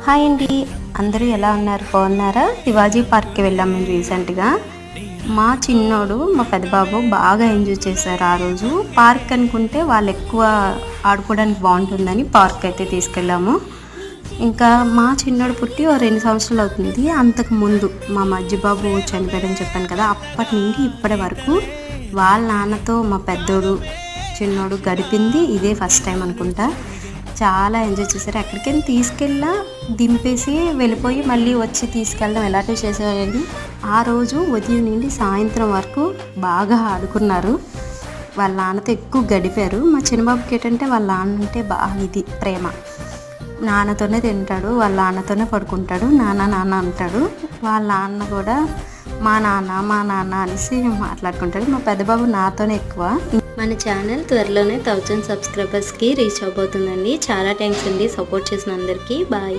Hi అండి, అందరూ ఎలా ఉన్నారు? బాగున్నారా? శివాజీ పార్క్కి వెళ్ళాం మేము రీసెంట్గా. మా చిన్నోడు మా పెద్ద బాబు బాగా ఎంజాయ్ చేశారు. ఆ రోజు పార్క్ అనుకుంటే వాళ్ళు ఎక్కువ ఆడుకోవడానికి బాగుంటుందని పార్క్ అయితే తీసుకెళ్ళాము. ఇంకా మా చిన్నోడు పుట్టి ఓ 2 సంవత్సరాలు అవుతుంది. అంతకు ముందు మా మధ్య బాబు చనిపోయాడని చెప్పాను కదా, అప్పటి నుండి ఇప్పటి వరకు వాళ్ళ నాన్నతో మా పెద్దోడు చిన్నోడు గడిపింది ఇదే ఫస్ట్ టైం అనుకుంటా. చాలా ఎంజాయ్ చేశారు. ఎక్కడికైనా తీసుకెళ్ళా దింపేసి వెళ్ళిపోయి మళ్ళీ వచ్చి తీసుకెళ్ళడం ఇలాంటివి చేసేవాళ్ళని. ఆ రోజు ఉదయం నుండి సాయంత్రం వరకు బాగా ఆడుకున్నారు. వాళ్ళ నాన్నతో ఎక్కువ గడిపారు. మా చిన్నబాబుకి ఏంటంటే వాళ్ళ నాన్న అంటే బాగా ఇది ప్రేమ. నాన్నతోనే తింటాడు, వాళ్ళ నాన్నతోనే పడుకుంటాడు, నాన్న నాన్న అంటాడు. వాళ్ళ నాన్న కూడా మా నాన్న అనేసి మాట్లాడుకుంటాడు. మా పెద్ద బాబు నాతోనే ఎక్కువ. మన ఛానల్ త్వరలోనే 1000 సబ్స్క్రైబర్స్కి రీచ్ అవబోతుందండి. చాలా థ్యాంక్స్ అండి సపోర్ట్ చేసిన అందరికీ. బాయ్.